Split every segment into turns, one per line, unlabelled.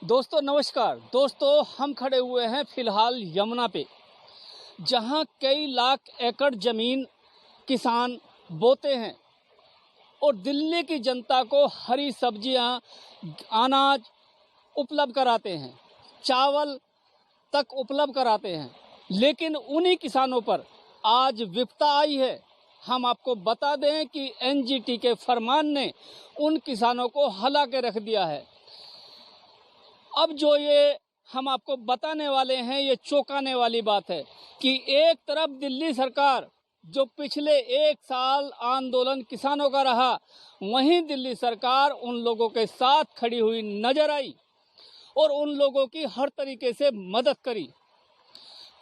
दोस्तों नमस्कार। दोस्तों हम खड़े हुए हैं फिलहाल यमुना पे, जहां कई लाख एकड़ ज़मीन किसान बोते हैं और दिल्ली की जनता को हरी सब्जियां, अनाज उपलब्ध कराते हैं, चावल तक उपलब्ध कराते हैं। लेकिन उन्हीं किसानों पर आज विपदा आई है। हम आपको बता दें कि एनजीटी के फरमान ने उन किसानों को हला के रख दिया है। अब जो ये हम आपको बताने वाले हैं, ये चौंकाने वाली बात है कि एक तरफ दिल्ली सरकार जो पिछले 1 साल आंदोलन किसानों का रहा, वहीं दिल्ली सरकार उन लोगों के साथ खड़ी हुई नजर आई और उन लोगों की हर तरीके से मदद करी।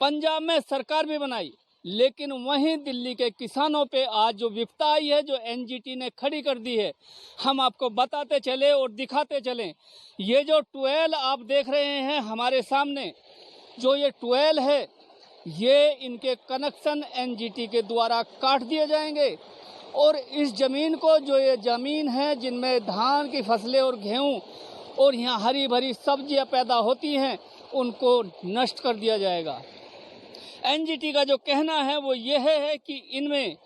पंजाब में सरकार भी बनाई, लेकिन वहीं दिल्ली के किसानों पे आज जो विपदा आई है, जो एनजीटी ने खड़ी कर दी है, हम आपको बताते चले और दिखाते चलें। ये जो ट्वेल आप देख रहे हैं हमारे सामने, जो ये ट्वेल है, ये इनके कनेक्शन एनजीटी के द्वारा काट दिए जाएंगे और इस ज़मीन को, जो ये ज़मीन है जिनमें धान की फसलें और गेहूँ और यहाँ हरी भरी सब्जियाँ पैदा होती हैं, उनको नष्ट कर दिया जाएगा। एनजीटी का जो कहना है वो ये है कि इनमें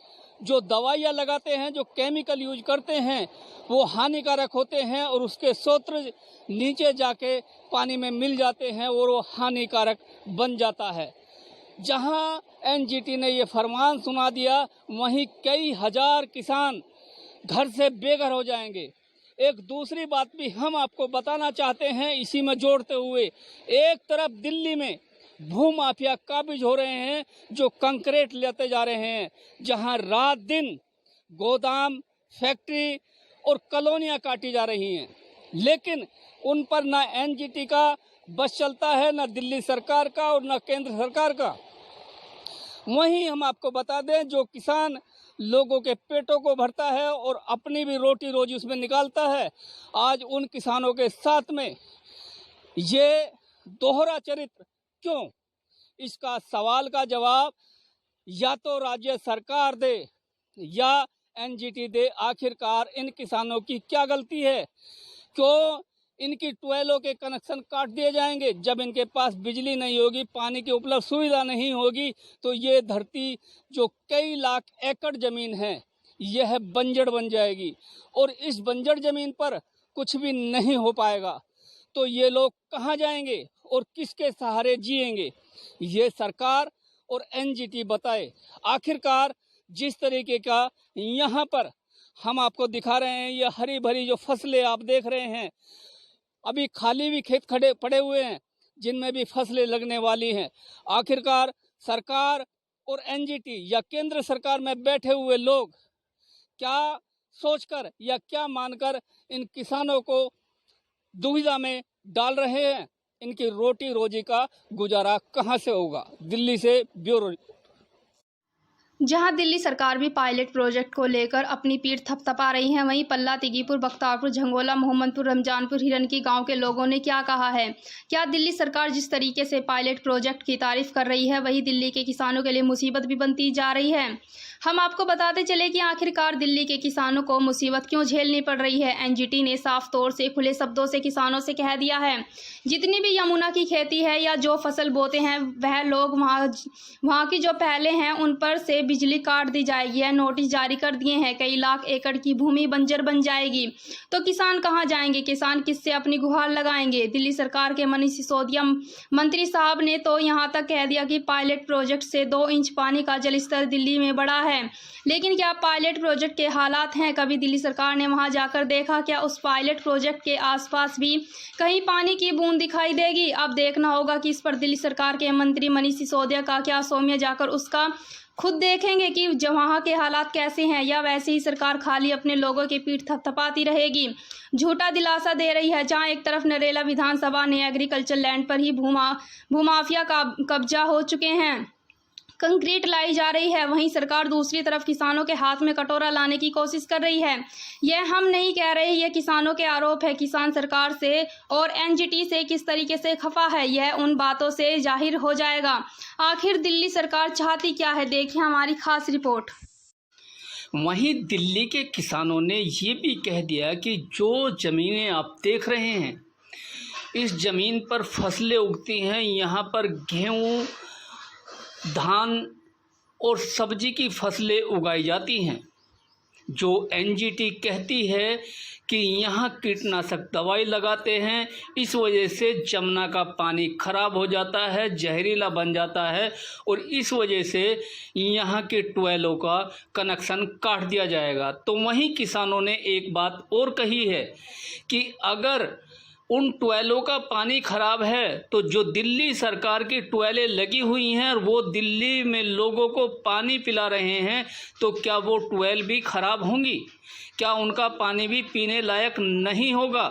जो दवाइयाँ लगाते हैं, जो केमिकल यूज करते हैं, वो हानिकारक होते हैं और उसके स्रोत नीचे जाके पानी में मिल जाते हैं और वो हानिकारक बन जाता है। जहां एनजीटी ने ये फरमान सुना दिया, वहीं कई हजार किसान घर से बेघर हो जाएंगे। एक दूसरी बात भी हम आपको बताना चाहते हैं इसी में जोड़ते हुए, एक तरफ दिल्ली में भूमाफिया काबिज हो रहे हैं, जो कंक्रीट लेते जा रहे हैं, जहां रात दिन गोदाम, फैक्ट्री और कॉलोनियां काटी जा रही हैं, लेकिन उन पर ना एनजीटी का बस चलता है, ना दिल्ली सरकार का और ना केंद्र सरकार का। वहीं हम आपको बता दें, जो किसान लोगों के पेटों को भरता है और अपनी भी रोटी रोजी उसमें निकालता है, आज उन किसानों के साथ में ये दोहरा चरित्र क्यों? इसका सवाल का जवाब या तो राज्य सरकार दे या एनजीटी दे। आखिरकार इन किसानों की क्या गलती है? क्यों इनकी ट्वेलों के कनेक्शन काट दिए जाएंगे? जब इनके पास बिजली नहीं होगी, पानी की उपलब्ध सुविधा नहीं होगी, तो ये धरती जो कई लाख एकड़ ज़मीन है, यह बंजर बन जाएगी और इस बंजर ज़मीन पर कुछ भी नहीं हो पाएगा। तो ये लोग कहाँ जाएंगे और किसके सहारे जिएंगे? ये सरकार और एनजीटी बताए। आखिरकार जिस तरीके का यहाँ पर हम आपको दिखा रहे हैं, ये हरी भरी जो फसलें आप देख रहे हैं, अभी खाली भी खेत खड़े पड़े हुए हैं जिनमें भी फसलें लगने वाली हैं। आखिरकार सरकार और एनजीटी या केंद्र सरकार में बैठे हुए लोग क्या सोचकर या क्या मानकर इन किसानों को दुविधा में डाल रहे हैं? इनकी रोटी रोजी का गुजारा कहां से होगा? दिल्ली से ब्यूरो।
जहां दिल्ली सरकार भी पायलट प्रोजेक्ट को लेकर अपनी पीठ थपथपा रही है, वहीं पल्ला, तिगीपुर, बख्तारपुर, झंगोला, मोहम्मदपुर, रमजानपुर, हिरनकी गांव के लोगों ने क्या कहा है? क्या दिल्ली सरकार जिस तरीके से पायलट प्रोजेक्ट की तारीफ कर रही है, वही दिल्ली के किसानों के लिए मुसीबत भी बनती जा रही है? हम आपको बताते चले कि आखिरकार दिल्ली के किसानों को मुसीबत क्यों झेलनी पड़ रही है। एनजीटी ने साफ तौर से खुले शब्दों से किसानों से कह दिया है, जितनी भी यमुना की खेती है या जो फसल बोते हैं, वह लोग वहाँ की जो पहले हैं उन पर से बिजली काट दी जाएगी। यह नोटिस जारी कर दिए हैं। कई लाख एकड़ की भूमि बंजर बन जाएगी। तो किसान कहाँ जाएंगे? किसान किससे अपनी गुहार लगाएंगे? दिल्ली सरकार के मनीष सिसोदिया मंत्री साहब ने तो यहाँ तक कह दिया कि पायलट प्रोजेक्ट से 2 इंच पानी का जलस्तर दिल्ली में बढ़ा है। लेकिन क्या पायलट प्रोजेक्ट के हालात हैं? कभी दिल्ली सरकार ने वहां जाकर देखा? क्या उस पायलट प्रोजेक्ट के आसपास भी कहीं पानी की बूंद दिखाई देगी? अब देखना होगा कि इस पर दिल्ली सरकार के मंत्री मनीष सिसोदिया का क्या सोमिया जाकर उसका खुद देखेंगे कि वहाँ के हालात कैसे हैं, या वैसे ही सरकार खाली अपने लोगों की पीठ थपथपाती रहेगी, झूठा दिलासा दे रही है। जहाँ एक तरफ नरेला विधानसभा ने एग्रीकल्चर लैंड पर ही भूमाफिया का कब्जा हो चुके हैं, कंक्रीट लाई जा रही है, वहीं सरकार दूसरी तरफ किसानों के हाथ में कटोरा लाने की कोशिश कर रही है। यह हम नहीं कह रहे, यह किसानों के आरोप है। किसान सरकार से और एनजीटी से किस तरीके से खफा है, यह उन बातों से जाहिर हो जाएगा। आखिर दिल्ली सरकार चाहती क्या है, देखिए हमारी खास रिपोर्ट।
वहीं दिल्ली के किसानों ने ये भी कह दिया कि जो ज़मीनें आप देख रहे हैं, इस ज़मीन पर फसलें उगती हैं। यहाँ पर गेहूँ, धान और सब्जी की फसलें उगाई जाती हैं। जो एनजीटी कहती है कि यहाँ कीटनाशक दवाई लगाते हैं, इस वजह से जमुना का पानी खराब हो जाता है, जहरीला बन जाता है और इस वजह से यहाँ के ट्यूबवेलों का कनेक्शन काट दिया जाएगा। तो वहीं किसानों ने एक बात और कही है कि अगर उन ट्यूबवेलों का पानी खराब है तो जो दिल्ली सरकार की ट्यूबवेलें लगी हुई हैं और वो दिल्ली में लोगों को पानी पिला रहे हैं, तो क्या वो ट्यूबवेल भी खराब होंगी? क्या उनका पानी भी पीने लायक नहीं होगा?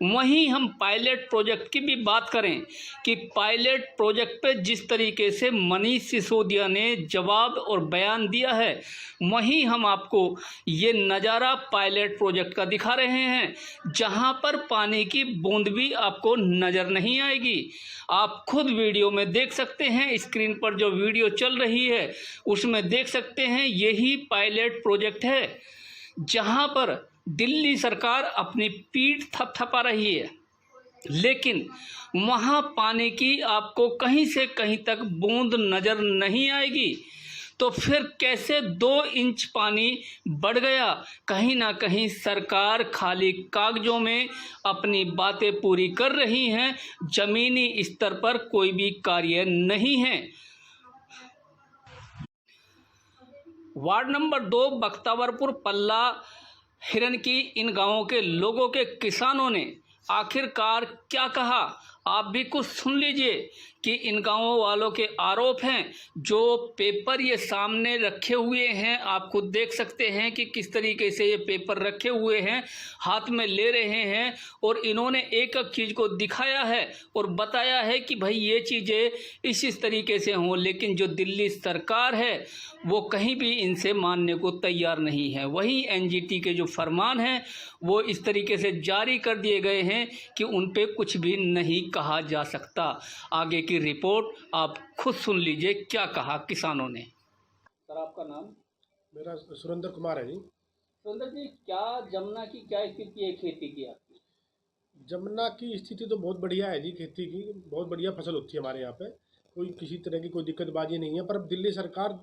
वहीं हम पायलट प्रोजेक्ट की भी बात करें कि पायलट प्रोजेक्ट पे जिस तरीके से मनीष सिसोदिया ने जवाब और बयान दिया है, वहीं हम आपको ये नज़ारा पायलट प्रोजेक्ट का दिखा रहे हैं, जहां पर पानी की बूंद भी आपको नज़र नहीं आएगी। आप खुद वीडियो में देख सकते हैं, स्क्रीन पर जो वीडियो चल रही है उसमें देख सकते हैं, यही पायलट प्रोजेक्ट है जहां पर दिल्ली सरकार अपनी पीठ थपथपा रही है, लेकिन वहां पानी की आपको कहीं से कहीं तक बूंद नज़र नहीं आएगी। तो फिर कैसे 2 इंच पानी बढ़ गया? कहीं ना कहीं सरकार खाली कागजों में अपनी बातें पूरी कर रही हैं, जमीनी स्तर पर कोई भी कार्य नहीं है। वार्ड नंबर 2 बख्तावरपुर पल्ला हिरन की इन गांवों के लोगों के किसानों ने आखिरकार क्या कहा, आप भी कुछ सुन लीजिए कि इन गांवों वालों के आरोप हैं। जो पेपर ये सामने रखे हुए हैं, आप खुद देख सकते हैं कि किस तरीके से ये पेपर रखे हुए हैं, हाथ में ले रहे हैं और इन्होंने एक एक चीज़ को दिखाया है और बताया है कि भाई ये चीज़ें इस तरीके से हों, लेकिन जो दिल्ली सरकार है वो कहीं भी इनसे मानने को तैयार नहीं है। वहीं एनजीटी के जो फरमान हैं वो इस तरीके से जारी कर दिए गए हैं कि उन पे कुछ भी नहीं कहा जा सकता। आगे की रिपोर्ट आप खुद सुन लीजिए क्या कहा किसानों ने। सर, आपका नाम?
मेरा सुरेंद्र कुमार है जी।
सुरेंद्र जी, क्या जमुना की क्या स्थिति है खेती की आपकी?
जमुना की स्थिति तो बहुत बढ़िया है जी, खेती की बहुत बढ़िया फसल होती है हमारे यहाँ पे, कोई किसी तरह की कोई दिक्कतबाजी नहीं है। पर अब दिल्ली सरकार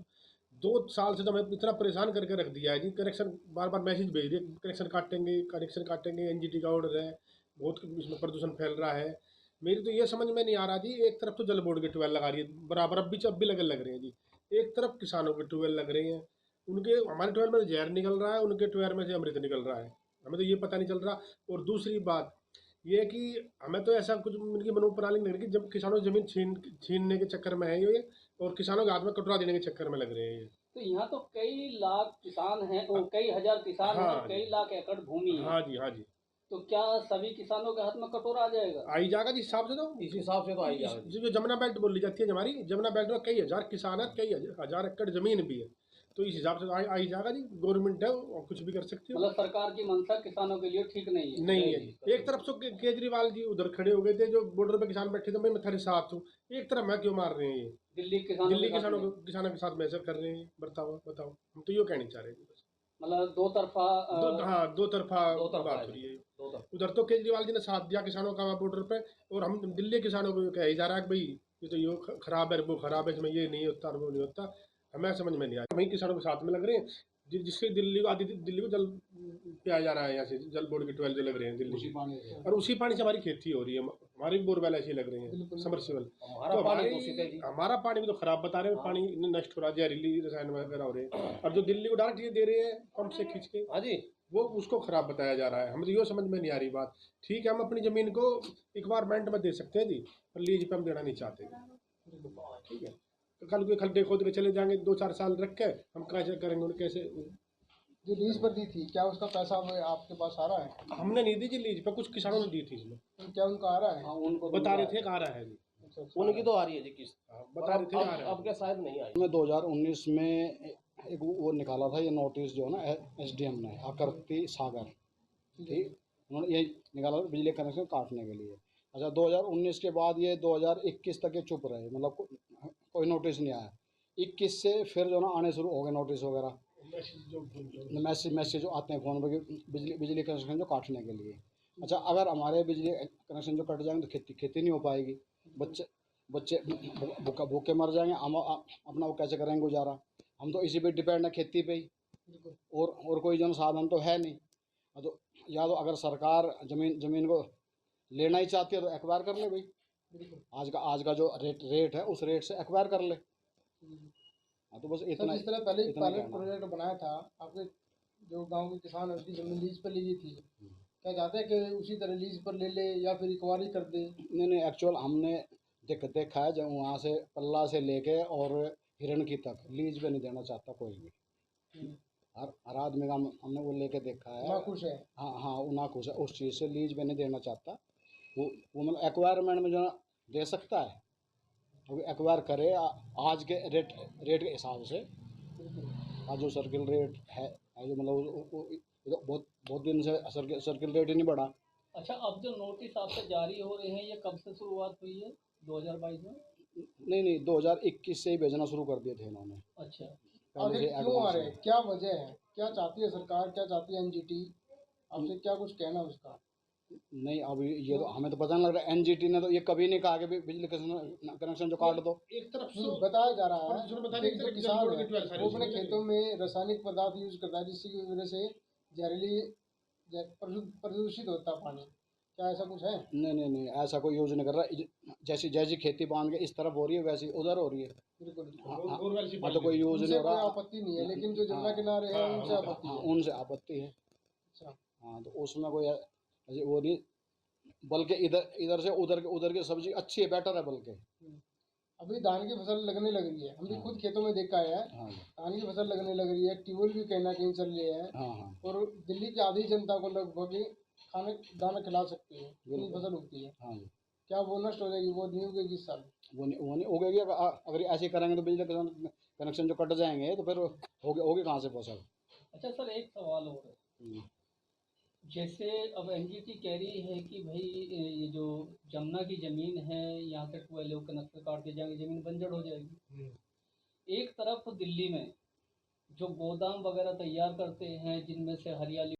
2 साल से तो हमें इतना परेशान करके रख दिया है जी। कनेक्शन बार बार मैसेज भेज रही है, कनेक्शन काटेंगे, एनजीटी का ऑर्डर है, बहुत इसमें प्रदूषण फैल रहा है। मेरी तो ये समझ में नहीं आ रहा जी, एक तरफ तो जल बोर्ड के ट्यूबवेल लगा रही है बराबर, अब भी लग रहे हैं जी। एक तरफ किसानों के ट्यूबवेल लग रहे हैं, उनके हमारे ट्यूबवेल में जहर निकल रहा है, उनके ट्यूबवेल में से अमृत निकल रहा है, हमें तो ये पता नहीं चल रहा। और दूसरी बात ये है कि हमें तो ऐसा कुछ उनकी मनोप्रणाली लग रही है कि जब किसानों की जमीन छीनने के चक्कर में है ये, और किसानों के हाथ में कटोरा देने के चक्कर में लग रहे हैं ये।
तो यहाँ तो कई लाख किसान हैं और कई हजार किसान हैं,
हाँ,
कई लाख एकड़ भूमि है।
हाँ जी, हाँ जी।
तो क्या सभी किसानों के हाथ में कटोरा आ जाएगा?
आई जाएगा जी, हिसाब से तो
इस हिसाब से तो आई जाएगा।
जो जमुना बेल्ट बोली जाती है हमारी, जमुना बेल्ट में कई हजार किसान है, कई हजार एकड़ जमीन भी है, तो इस हिसाब से आई जाएगा जी। गवर्नमेंट है और कुछ भी कर सकती है।
मतलब सरकार की मंशा किसानों के लिए ठीक नहीं है।
नहीं है जी। एक तरफ से केजरीवाल जी उधर खड़े हो गए थे, जो बॉर्डर पे किसान बैठे थे, मैं तुम्हारे साथ हूँ, एक तरफ मैं क्यों मार रहे हैं ये
दिल्ली
किसानों के साथ में ऐसा कर रहे हैं बर्ताव, बताओ। हम तो ये कहना चाह रहे हैं बस।
मतलब दो तरफा
दो तरफा बात हो रही है। उधर तो केजरीवाल जी ने साथ दिया किसानों का बॉर्डर पे, और हम दिल्ली किसानों को कहा जा रहा है कि भाई ये तो ये खराब है, वो खराब है, इसमें ये नहीं होता वो नहीं होता। हमें समझ में नहीं आया, वही किसानों के साथ में लग रहे हैं जिससे दिल्ली को जल पिया जा रहा है, यहाँ से जल बोर्ड के ट्यूबवेल जो लग रहे हैं दिल्ली, और उसी पानी से हमारी खेती हो रही है। हमारी बोरवेल ऐसे लग रहे हैं, समरसेबल। तो हमारा पानी भी तो खराब बता रहे हैं, पानी नष्ट हो रहा है, जहरीली रसायन वगैरह हो रहे हैं, और जो दिल्ली को डायरेक्ट ये दे रहे हैं पंप से खींच के, हाँ जी, वो उसको खराब बताया जा रहा है। हमें तो ये समझ में नहीं आ रही बात। ठीक है, हम अपनी जमीन को रिक्वायरमेंट में दे सकते हैं जी, पर लीज पे हम देना नहीं चाहते। ठीक है, तो कल कोई खड्डे खोद के चले जाएंगे, 2-4 साल रख के हम कैसे करेंगे उन्हें, कैसे?
जो लीज पर दी थी, क्या उसका पैसा आपके पास आ रहा है?
हमने नहीं दी जी लीज पे, कुछ किसानों ने दी थी इसमें।
तो क्या उनका आ रहा है?
उनको
बता रहे थे आ रहा है जी।
उनकी तो आ रही है जी किस्त,
बता रहे थे आ रहा है।
अब क्या शायद नहीं आई।
में 2019 में एक वो निकाला था ये नोटिस, जो है ना एसडीएम ने, आकृति सागर, ठीक, उन्होंने ये निकाला था बिजली कनेक्शन काटने के लिए। अच्छा, 2019 के बाद ये 2021 तक ये चुप रहे, मतलब कोई नोटिस नहीं आया। 21 से फिर जो ना आने शुरू हो गए नोटिस वगैरह, मैसेज जो आते हैं फ़ोन पर बिजली कनेक्शन जो काटने के लिए। अच्छा, अगर हमारे बिजली कनेक्शन जो कट जाएंगे तो खेती नहीं हो पाएगी, बच्चे बच्चे भूखे मर जाएंगे, हम अपना वो कैसे करेंगे गुजारा? हम तो इसी पे डिपेंड है, खेती पे ही, और कोई जन साधन तो है नहीं। तो या तो अगर सरकार जमीन को लेना ही चाहती है तो एक्वायर कर ले भाई, आज का जो रेट है उस रेट से एक्वायर कर ले। हाँ, तो बस
सर,
इतना
जिस तरह पहले
इतना
पायलट
कहना है।
प्रोजेक्ट बनाया था, आपके जो गांव के किसान है उसकी जमीन लीज पर ली थी, क्या चाहते हैं कि उसी तरह लीज पर ले ले या फिर इक्वारी कर दे?
नहीं, एक्चुअल हमने देखा है, जब वहाँ से पल्ला से लेके और हिरण की तक लीज पे नहीं देना चाहता कोई भी। हर आदमी का हमने वो लेके देखा है।
ना खुश है।
हाँ हाँ, वो नाखुश है उस चीज़ से, लीज पे नहीं देना चाहता वो मतलब एक्वायरमेंट में जो है दे सकता है, वो एक्वायर करे आज के रेट के हिसाब से। आज जो सर्किल रेट है जो मतलब ये तो बहुत दिन से सर्किल रेट ही नहीं बढ़ा।
अच्छा, अब जो नोटिस आपसे जारी हो रहे हैं ये कब से शुरुआत हुई है? 2022 में?
नहीं, 2021 से ही भेजना शुरू कर दिए थे इन्होंने।
अच्छा,
पहले
आगे
से
क्यों आ
एडवांस
रहे
में।
हैं, क्या वजह है, क्या चाहती है सरकार, क्या चाहती है एनजीटी? आपसे क्या कुछ कहना है उसका?
नहीं, अब ये तो हमें तो पता नहीं लग रहा। एनजीटी ने तो ये कभी नहीं कहा कि बिजली कनेक्शन जो काट दो।
एक तरफ से
नहीं, बताया जा रहा
और दूसरा बता
है
रहे
कि
हैं
जो
कि
किसान
जल बोर्ड
है
की 12 सारी
वो अपने
चीजें
खेतों में रासायनिक पदार्थ यूज करता है, जिसकी वजह से जहरीली प्रदूषित होता है पानी। क्या ऐसा कुछ है?
नहीं, ऐसा कोई यूज नहीं कर रहा। जैसी खेती बांध के इस तरफ हो रही है वैसी उधर हो रही है।
बिल्कुल।
हाँ,
बोरवेल से
तो कोई यूज नहीं
उनसे
हो
कोई
रहा।
आपत्ति नहीं है, लेकिन जो जमुना किनारे है उनसे आपत्ति
हाँ,
है।
उनसे आपत्ति है।
अच्छा।
हाँ, तो उसमें कोई ऐसी वो नहीं, बल्कि इधर से उधर की सब्जी अच्छी है, बेटर है बल्कि।
अभी धान की फसल लगने लग रही है, हम भी
हाँ।
खुद खेतों में देखा है।
हाँ
धान की फसल लगने लग रही है, ट्यूबवेल भी कहीं ना कहीं चल रहे हैं,
हाँ,
और दिल्ली की आधी जनता को लगभग खाने दाना खिला सकती है, इतनी फसल उगती है।
हाँ।
क्या वो नष्ट हो जाएगी? वो नहीं उगेगी इस साल?
वो नहीं उगेगी। अगर ऐसे करेंगे तो बिजली कनेक्शन जो कट जाएंगे तो फिर होगी कहाँ से फसल?
अच्छा सर, एक सवाल और है। जैसे अब एनजीटी कह रही है कि भाई ये जो जमुना की ज़मीन है यहाँ से ट्वेल्व कनेक्शन काट के जाएंगे, ज़मीन बंजर हो जाएगी। एक तरफ दिल्ली में जो गोदाम वगैरह तैयार करते हैं जिनमें से हरियाली